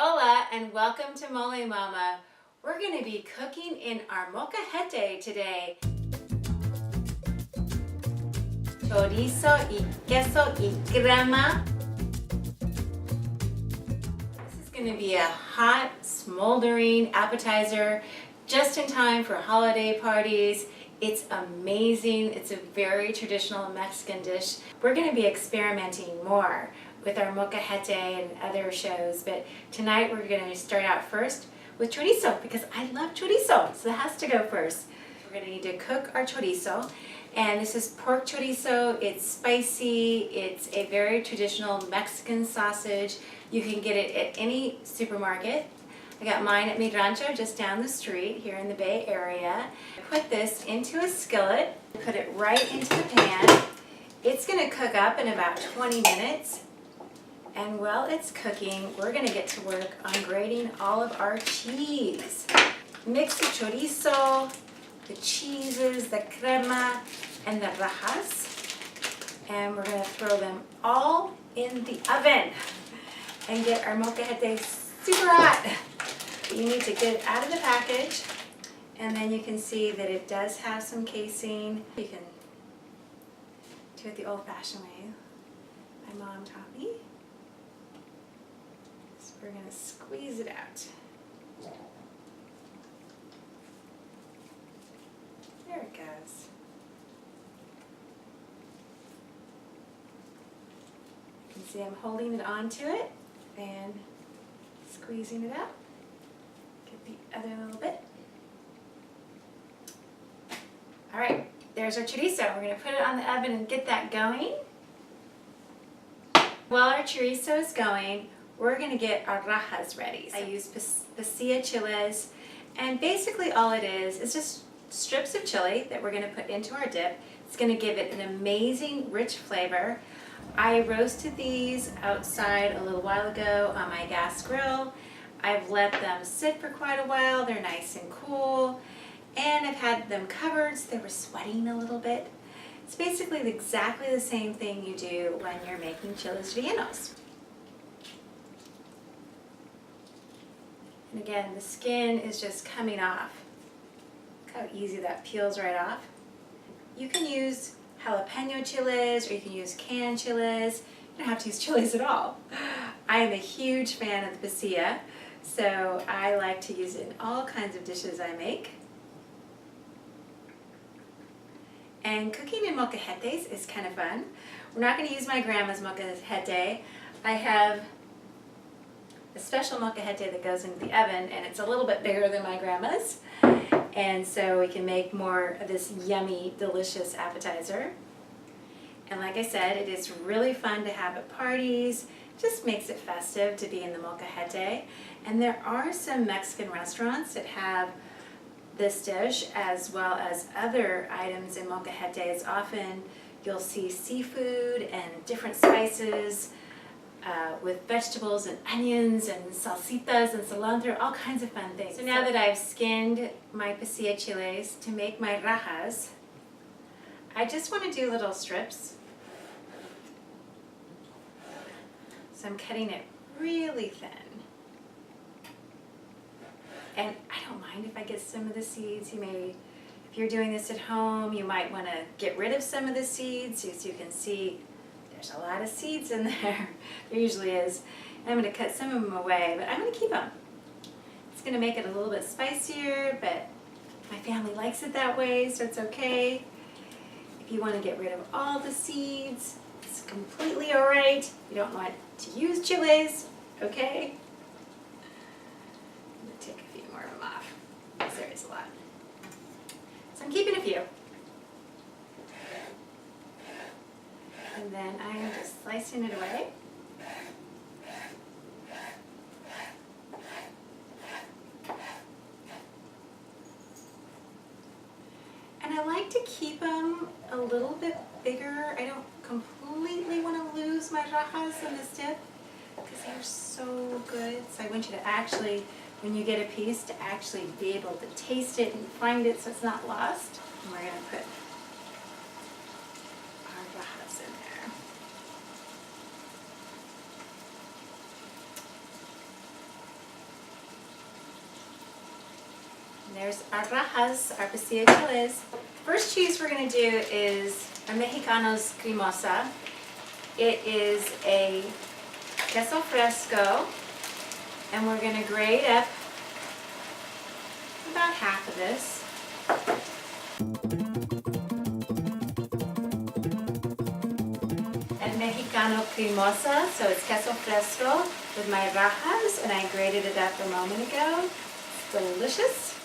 Hola and welcome to Mole Mama. We're going to be cooking in our molcajete today. Chorizo y queso y crema. This is going to be a hot, smoldering appetizer just in time for holiday parties. It's amazing. It's a very traditional Mexican dish. We're going to be experimenting more with our molcajete and other shows, but tonight we're going to start out first with chorizo because I love chorizo, so that has to go first. We're going to need to cook our chorizo, and this is pork chorizo. It's spicy. It's a very traditional Mexican sausage. You can get it at any supermarket. I got mine at Mi Rancho just down the street here in the Bay Area. I put this into a skillet, put it right into the pan. It's going to cook up in about 20 minutes. And while it's cooking, we're going to get to work on grating all of our cheese. Mix the chorizo, the cheeses, the crema, and the rajas. And we're going to throw them all in the oven and get our molcajete super hot. You need to get it out of the package, and then you can see that it does have some casing. You can do it the old-fashioned way. My mom taught me. So we're going to squeeze it out. There it goes. You can see I'm holding it onto it and squeezing it out. Get the other little bit. All right, there's our chorizo. We're going to put it on the oven and get that going. While our chorizo is going, we're going to get our rajas ready. I use pasilla chiles, and basically all it is just strips of chili that we're going to put into our dip. It's going to give it an amazing, rich flavor. I roasted these outside a little while ago on my gas grill. I've let them sit for quite a while. They're nice and cool. And I've had them covered so they were sweating a little bit. It's basically exactly the same thing you do when you're making chiles rellenos. And again, the skin is just coming off. Look how easy that peels right off. You can use jalapeno chiles or you can use canned chiles. You don't have to use chiles at all. I am a huge fan of the pasilla, so I like to use it in all kinds of dishes I make. And cooking in molcajetes is kind of fun. We're not going to use my grandma's molcajete. I have a special molcajete that goes into the oven, and it's a little bit bigger than my grandma's. And so we can make more of this yummy, delicious appetizer. And like I said, it is really fun to have at parties. Just makes it festive to be in the molcajete. And there are some Mexican restaurants that have this dish as well as other items in molcajetes. Often you'll see seafood and different spices with vegetables and onions and salsitas and cilantro, all kinds of fun things. So now that I've skinned my pasilla chiles to make my rajas, I just want to do little strips. So I'm cutting it really thin. And I don't mind if I get some of the seeds. You may, if you're doing this at home, you might want to get rid of some of the seeds. As you can see, there's a lot of seeds in there. There usually is. And I'm going to cut some of them away, but I'm going to keep them. It's going to make it a little bit spicier, but my family likes it that way, so it's okay. If you want to get rid of all the seeds, it's completely all right. You don't want to use chiles, okay? I'm going to take a few more of them off, because there is a lot. So I'm keeping a few. And then I'm just slicing it away. And I like to keep them a little bit bigger. I don't completely want to lose my rajas in this dip because they're so good. So I want you to actually, when you get a piece, to actually be able to taste it and find it so it's not lost. And we're going to put our rajas in there. there's our rajas, our pasilla chiles. First cheese we're going to do is a Mexicano's cremosa. It is a queso fresco, and we're going to grate up about half of this. And Mexicano cremosa, so it's queso fresco with my rajas, and I grated it up a moment ago. It's delicious.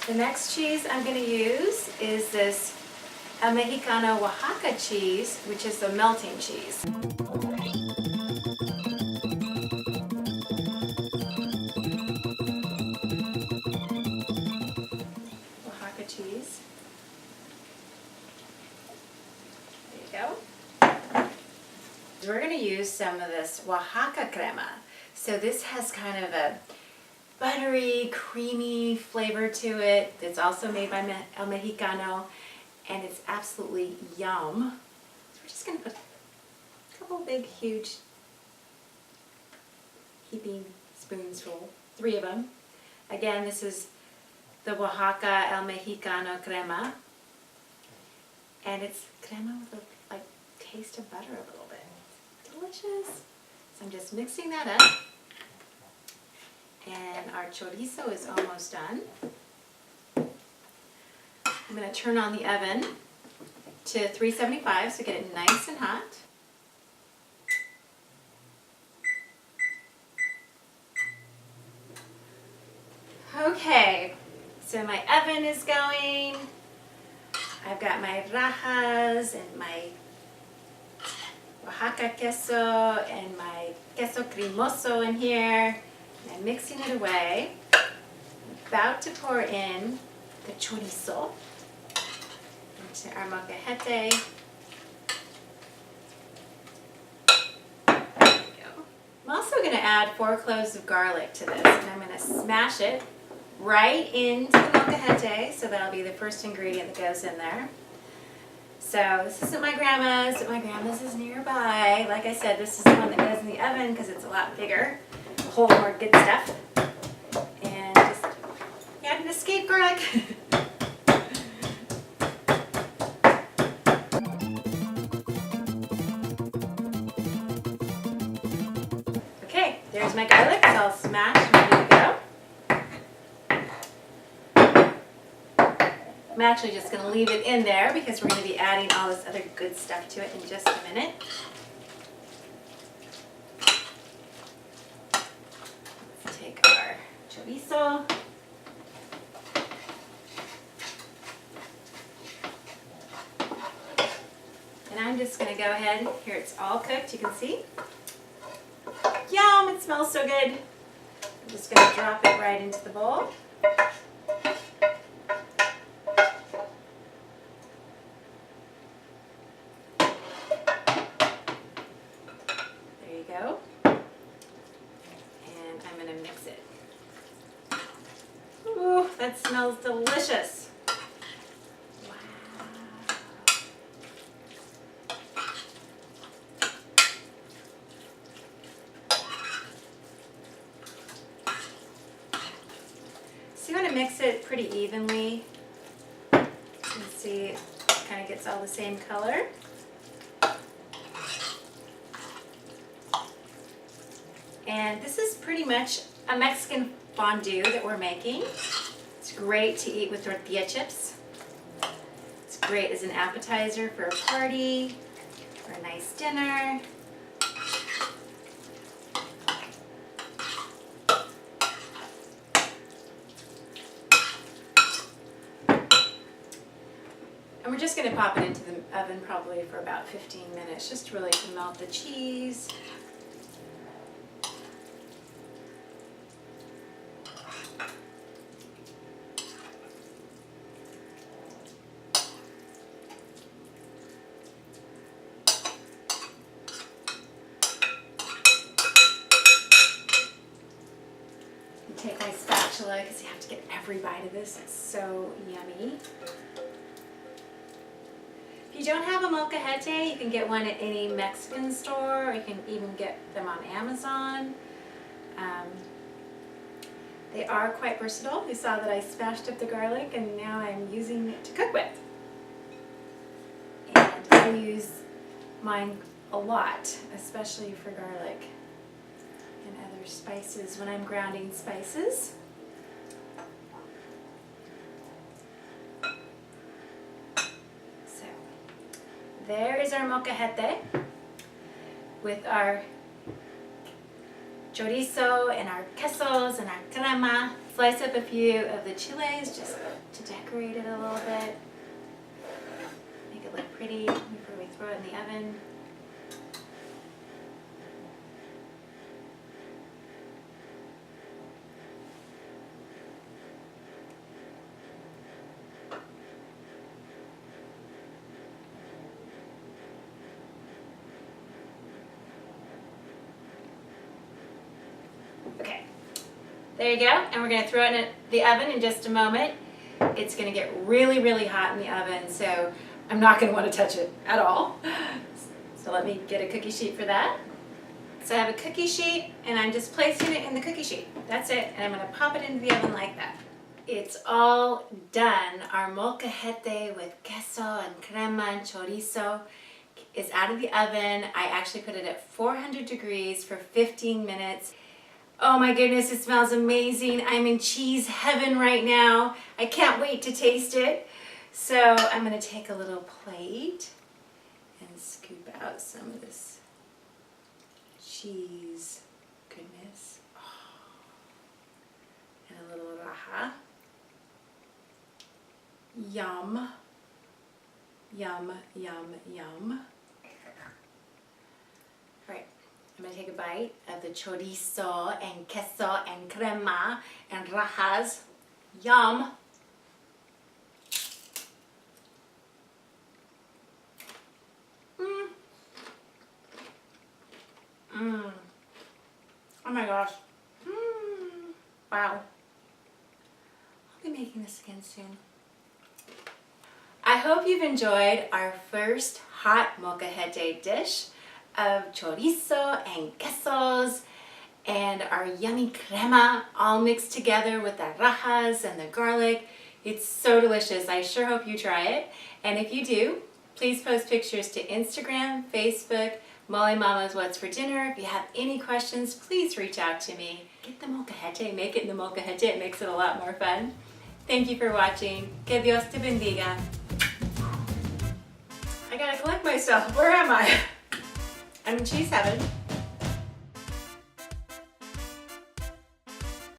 The next cheese I'm going to use is this El Mexicano Oaxaca cheese, which is the melting cheese. Oaxaca cheese. There you go. We're going to use some of this Oaxaca crema. So this has kind of a buttery, creamy flavor to it. It's also made by El Mexicano, and it's absolutely yum. So we're just going to put a couple big, huge, heaping spoons full, 3 of them. Again, this is the Oaxaca El Mexicano crema, and it's crema with a taste of butter a little bit. Delicious. So I'm just mixing that up. And our chorizo is almost done. I'm going to turn on the oven to 375 so get it nice and hot. Okay, so my oven is going. I've got my rajas and my Oaxaca queso and my queso cremoso in here. And I'm mixing it away. I'm about to pour in the chorizo into our molcajete. There we go. I'm also going to add 4 cloves of garlic to this, and I'm going to smash it right into the molcajete, so that'll be the first ingredient that goes in there. So this isn't my grandma's, but my grandma's is nearby. Like I said, this is the one that goes in the oven because it's a lot bigger. A whole more good stuff. And just add an escape garlic. Okay, there's my garlic. It's all smashed and ready to go. I'm actually just going to leave it in there because we're going to be adding all this other good stuff to it in just a minute. Let's take our chorizo. And I'm just going to go ahead, here it's all cooked, you can see. Yum, it smells so good. I'm just going to drop it right into the bowl. Go. And I'm going to mix it. Ooh, that smells delicious. Wow. So you want to mix it pretty evenly. You can see it kind of gets all the same color. And this is pretty much a Mexican fondue that we're making. It's great to eat with tortilla chips. It's great as an appetizer for a party or a nice dinner. And we're just going to pop it into the oven probably for about 15 minutes, just really to melt the cheese. Take my spatula because you have to get every bite of this. It's so yummy. If you don't have a molcajete, you can get one at any Mexican store, or you can even get them on Amazon. They are quite versatile. You saw that I smashed up the garlic and now I'm using it to cook with. And I use mine a lot, especially for garlic and other spices when I'm grounding spices. So there is our molcajete with our chorizo and our quesos and our crema. Slice up a few of the chiles just to decorate it a little bit. Make it look pretty before we throw it in the oven. Okay, there you go, and we're going to throw it in the oven in just a moment. It's going to get really, really hot in the oven, so I'm not going to want to touch it at all. So let me get a cookie sheet for that. So I have a cookie sheet, and I'm just placing it in the cookie sheet. That's it, and I'm going to pop it into the oven like that. It's all done. Our molcajete with queso and crema and chorizo is out of the oven. I actually put it at 400 degrees for 15 minutes. Oh my goodness, it smells amazing. I'm in cheese heaven right now. I can't wait to taste it. So I'm going to take a little plate and scoop out some of this cheese goodness. Oh. And a little raja. Yum. Yum, yum, yum. All right. I'm going to take a bite of the chorizo and queso and crema and rajas. Yum! Mmm. Mmm. Oh my gosh. Mmm. Wow. I'll be making this again soon. I hope you've enjoyed our first hot molcajete dish of chorizo and quesos and our yummy crema all mixed together with the rajas and the garlic. It's so delicious. I sure hope you try it. And if you do, please post pictures to Instagram, Facebook, Mole Mama's What's for Dinner. If you have any questions, please reach out to me. Get the molcajete, make it in the molcajete. It makes it a lot more fun. Thank you for watching. Que Dios te bendiga. I gotta collect myself. Where am I? I'm in cheese heaven.